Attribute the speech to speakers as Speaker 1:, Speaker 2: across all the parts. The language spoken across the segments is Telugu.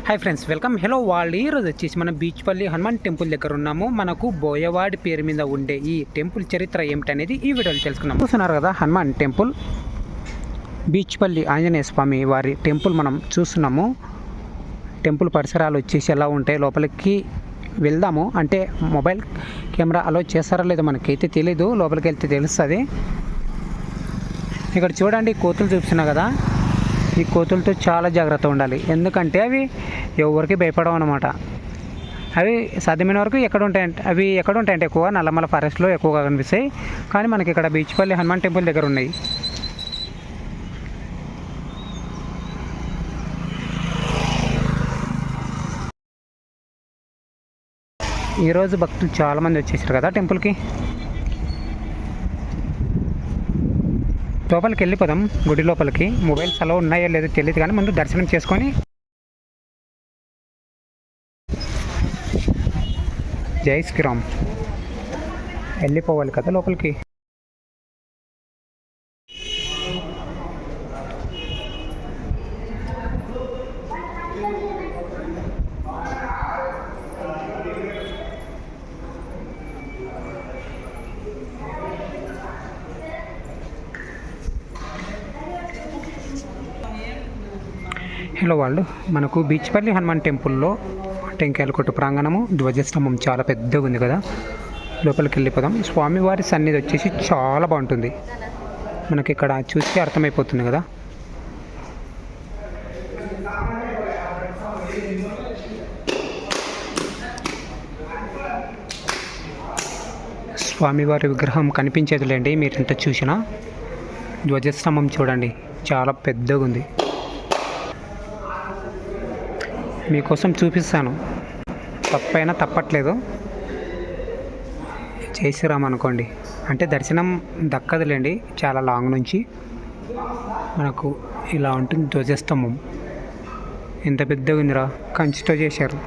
Speaker 1: Hi friends, welcome. హలో వాళ్ళు ఈరోజు వచ్చేసి మనం బీచ్పల్లి హనుమాన్ టెంపుల్ దగ్గర ఉన్నాము. మనకు బోయవాడి పేరు మీద ఉండే ఈ టెంపుల్ చరిత్ర ఏమిటనేది ఈ వీడియోలో తెలుసుకున్నాం. చూస్తున్నారు కదా, హనుమాన్ టెంపుల్, బీచ్పల్లి ఆంజనేయ స్వామి వారి టెంపుల్ మనం చూస్తున్నాము. టెంపుల్ పరిసరాలు వచ్చేసి ఎలా ఉంటాయి, లోపలికి వెళ్దాము. అంటే మొబైల్ కెమెరా అలో చేస్తారో లేదో మనకైతే తెలీదు, లోపలికి వెళ్తే తెలుస్తుంది. ఇక్కడ చూడండి, కోతులు చూపిస్తున్నా కదా, ఈ కోతులతో చాలా జాగ్రత్తగా ఉండాలి. ఎందుకంటే అవి ఎవరికి భయపడవు అనమాట. అవి సాధ్యమైన వరకు ఎక్కడ ఉంటాయంటే ఎక్కువ నల్లమల ఫారెస్ట్లో ఎక్కువగా కనిపిస్తాయి. కానీ మనకి ఇక్కడ బీచ్పల్లి హనుమాన్ టెంపుల్ దగ్గర ఉన్నాయి. ఈరోజు భక్తులు చాలామంది వచ్చేసారు కదా టెంపుల్కి. లోపలికి వెళ్ళిపోదాం, గుడి లోపలికి. మొబైల్స్ అలా ఉన్నాయో లేదో తెలియదు, కానీ ముందు దర్శనం చేసుకొని జై శ్రీరామ్ వెళ్ళిపోవాలి కదా లోపలికి. హలో వాళ్ళు, మనకు బీచ్పల్లి హనుమాన్ టెంపుల్లో టెంకాయల కొట్టు ప్రాంగణము, ధ్వజస్తంభం చాలా పెద్దగా ఉంది కదా. లోపలికి వెళ్ళిపోదాం. స్వామివారి సన్నిధి వచ్చేసి చాలా బాగుంటుంది, మనకి ఇక్కడ చూస్తే అర్థమైపోతుంది కదా. స్వామివారి విగ్రహం కనిపించేదిలేండి మీరు ఇంత చూసినా. ధ్వజస్తంభం చూడండి, చాలా పెద్దగా ఉంది. మీకోసం చూపిస్తాను, తప్పైనా తప్పట్లేదు, చేసిరామనుకోండి. అంటే దర్శనం దక్కదులేండి, చాలా లాంగ్ నుంచి. మనకు ఇలా ఉంటుంది ధ్వజస్తంభం. ఎంత పెద్దగా ఉందిరా, కంచితో చేశారు.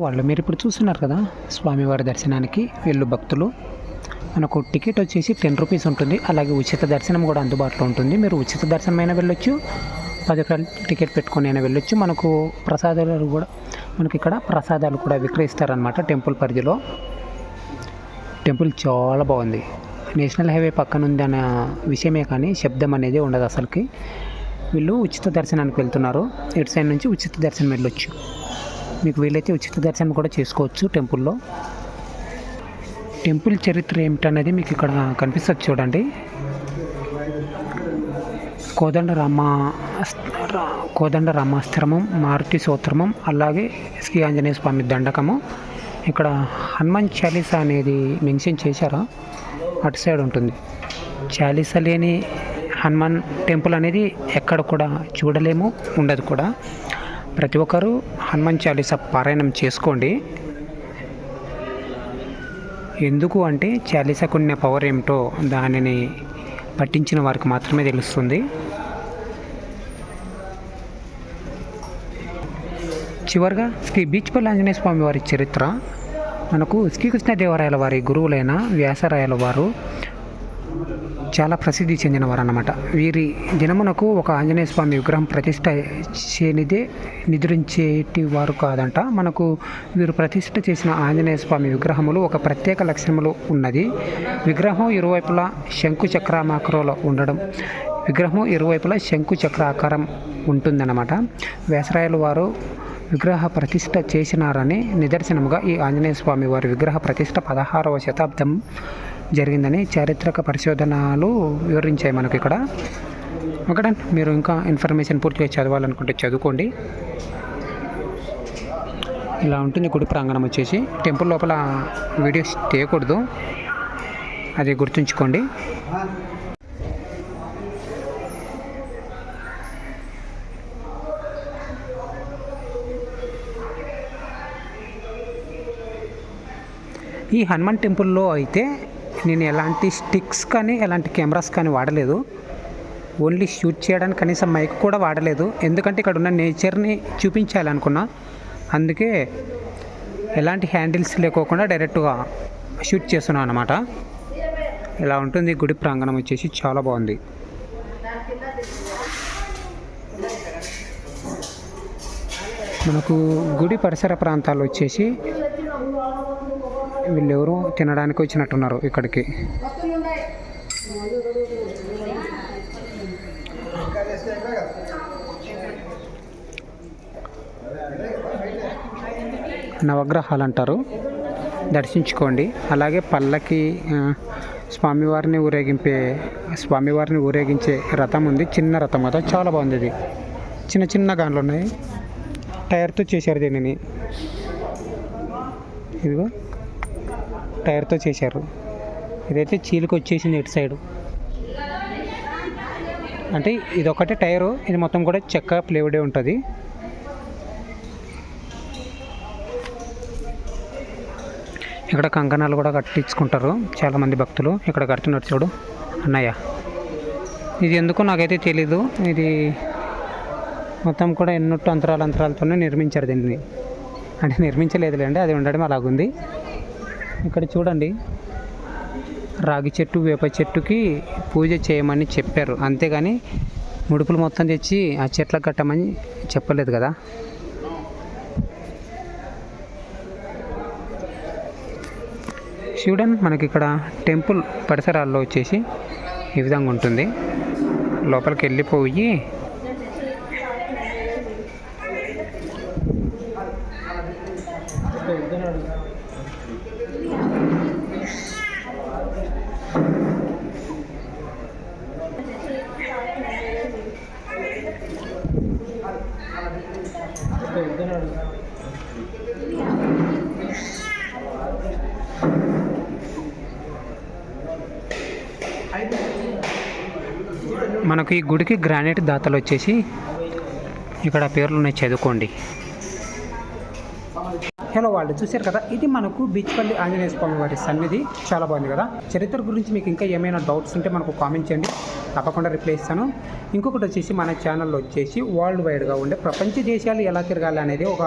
Speaker 1: వాళ్ళు మీరు ఇప్పుడు చూస్తున్నారు కదా, స్వామివారి దర్శనానికి వెళ్ళు భక్తులు. మనకు టికెట్ వచ్చేసి 10 రూపీస్ ఉంటుంది. అలాగే ఉచిత దర్శనం కూడా అందుబాటులో ఉంటుంది. మీరు ఉచిత దర్శనం అయినా వెళ్ళొచ్చు, 10 రూపాయలు టికెట్ పెట్టుకొని అయినా వెళ్ళొచ్చు. మనకు ప్రసాదాలు కూడా, మనకి ఇక్కడ ప్రసాదాలు కూడా విక్రయిస్తారనమాట టెంపుల్ పరిధిలో. టెంపుల్ చాలా బాగుంది. నేషనల్ హైవే పక్కన ఉంది అన్న విషయమే కానీ శబ్దం అనేది ఉండదు అసలుకి. వీళ్ళు ఉచిత దర్శనానికి వెళ్తున్నారు. ఇటు సైడ్ నుంచి ఉచిత దర్శనం వెళ్ళొచ్చు. మీకు వీలైతే ఉచిత దర్శనం కూడా చేసుకోవచ్చు టెంపుల్లో. టెంపుల్ చరిత్ర ఏమిటనేది మీకు ఇక్కడ కనిపిస్తుంది చూడండి. కోదండ రామాస్త్రమం, మారుతి సూత్రమం, అలాగే శ్రీ ఆంజనేయ స్వామి దండకము. ఇక్కడ హనుమాన్ చాలీసా అనేది మెన్షన్ చేశారా, అటు సైడ్ ఉంటుంది. చాలీసా లేని హనుమాన్ టెంపుల్ అనేది ఎక్కడ కూడా చూడలేము, ఉండదు కూడా. ప్రతి ఒక్కరూ హనుమాన్ చాలీసా పారాయణం చేసుకోండి. ఎందుకు అంటే చాలీసాకున్న పవర్ ఏమిటో దానిని పట్టించిన వారికి మాత్రమే తెలుస్తుంది. చివరిగా శ్రీ బీచ్పల్లి ఆంజనేయ స్వామి వారి చరిత్ర. మనకు శ్రీకృష్ణదేవరాయల వారి గురువులైన వ్యాసరాయల వారు చాలా ప్రసిద్ధి చెందినవారు అన్నమాట. వీరి దినమునకు ఒక ఆంజనేయ స్వామి విగ్రహం ప్రతిష్ట చేయనిదే నిద్రించేటి వారు కాదంట. మనకు వీరు ప్రతిష్ట చేసిన ఆంజనేయ స్వామి విగ్రహములు ఒక ప్రత్యేక లక్షణములు ఉన్నది. విగ్రహం ఇరువైపులా శంకు చక్రాకారంలో ఉండడం, విగ్రహం ఇరువైపులా శంకు చక్రాకారం ఉంటుందన్నమాట. వ్యాసరాయల వారు విగ్రహ ప్రతిష్ట చేసినారని నిదర్శనముగా ఈ ఆంజనేయ స్వామి వారి విగ్రహ ప్రతిష్ట 16వ శతాబ్దం జరిగిందని చారిత్రక పరిశోధనలు వివరించాయి మనకు ఇక్కడ. ఒకటే, మీరు ఇంకా ఇన్ఫర్మేషన్ పూర్తిగా చదవాలనుకుంటే చదువుకోండి. ఇలా ఉంటుంది గుడి ప్రాంగణం వచ్చేసి. టెంపుల్ లోపల వీడియోస్ తీయకూడదు, అది గుర్తుంచుకోండి. ఈ హనుమాన్ టెంపుల్లో అయితే నేను ఎలాంటి స్టిక్స్ కానీ ఎలాంటి కెమెరాస్ కానీ వాడలేదు. ఓన్లీ షూట్ చేయడానికి కనీసం మైక్ కూడా వాడలేదు. ఎందుకంటే ఇక్కడ ఉన్న నేచర్ని చూపించాలనుకున్నా. అందుకే ఎలాంటి హ్యాండిల్స్ లేకోకుండా డైరెక్ట్గా షూట్ చేస్తున్నాను అనమాట. ఇలా ఉంటుంది గుడి ప్రాంగణం వచ్చేసి, చాలా బాగుంది. మనకు గుడి పరిసర ప్రాంతాలు వచ్చేసి వీళ్ళెవరో తినడానికి వచ్చినట్టున్నారు ఇక్కడికి. నవగ్రహాలు అంటారు, దర్శించుకోండి. అలాగే పల్లకి స్వామివారిని ఊరేగించే రథం ఉంది. చిన్న రథం కదా, చాలా బాగుంది. ఇది చిన్న చిన్న గాన్లు ఉన్నాయి, టైర్తో చేశారు దీనిని. ఇదిగో టైర్తో చేశారు. ఇదైతే చీలికి వచ్చేసింది ఇటు సైడు. అంటే ఇది ఒకటే టైరు, ఇది మొత్తం కూడా చెక్క ప్లేవుడే ఉంటుంది. ఇక్కడ కంకణాలు కూడా కట్టించుకుంటారు చాలామంది భక్తులు. ఇక్కడ కడుతున్నారు చూడు అన్నయ్య. ఇది ఎందుకో నాకైతే తెలీదు. ఇది మొత్తం కూడా ఎన్నొట్టు అంతరాలతోనే నిర్మించారు దీన్ని. అంటే నిర్మించలేదులేండి, అది ఉండడం అలాగుంది. ఇక్కడ చూడండి, రాగి చెట్టు వేప చెట్టుకి పూజ చేయమని చెప్పారు, అంతేగాని ముడుపులు మొత్తం తెచ్చి ఆ చెట్లకు కట్టమని చెప్పలేదు కదా. చూడండి, మనకి ఇక్కడ టెంపుల్ పరిసరాల్లో వచ్చేసి ఈ విధంగా ఉంటుంది. లోపలికి వెళ్ళిపోయి మనకు ఈ గుడికి గ్రానైట్ దాతలు వచ్చేసి ఇక్కడ పేర్లు ఉన్నాయి, చదువుకోండి. హలో వాళ్ళు చూశారు కదా, ఇది మనకు బీచ్పల్లి ఆంజనేయ స్వామి వారి సన్నిధి. చాలా బాగుంది కదా. చరిత్ర గురించి మీకు ఇంకా ఏమైనా డౌట్స్ ఉంటే మనకు కామెంట్ చేయండి, తప్పకుండా రిప్లై ఇస్తాను. ఇంకొకటి వచ్చేసి మన ఛానల్లో వచ్చేసి వరల్డ్ వైడ్గా ఉండే ప్రపంచ దేశాలు ఎలా తిరగాలి అనేది ఒక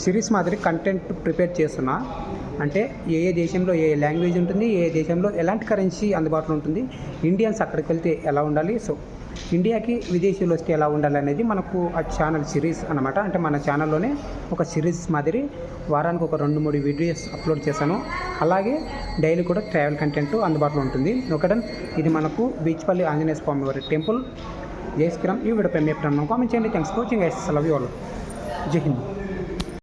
Speaker 1: సిరీస్ మాదిరి కంటెంట్ ప్రిపేర్ చేస్తున్నా. అంటే ఏ దేశంలో ఏ లాంగ్వేజ్ ఉంటుంది, ఏ దేశంలో ఎలాంటి కరెన్సీ అందుబాటులో ఉంటుంది, ఇండియన్స్ అక్కడికి వెళ్తే ఎలా ఉండాలి, సో ఇండియాకి విదేశీయులు వస్తే ఎలా ఉండాలి అనేది మనకు ఆ ఛానల్ సిరీస్ అనమాట. అంటే మన ఛానల్లోనే ఒక సిరీస్ మాదిరి వారానికి ఒక 2-3 వీడియోస్ అప్లోడ్ చేశాను. అలాగే డైలీ కూడా ట్రావెల్ కంటెంట్ అందుబాటులో ఉంటుంది. ఒకటన్ ఇది మనకు బీచ్పల్లి ఆంజనేయ స్వామి వారి టెంపుల్. జై శ్రీరామ్. ఈ వీడియోపై మీ ప్రేమ కామెంట్ చేయండి. Thanks for watching guys. Love you all. జై హింద్.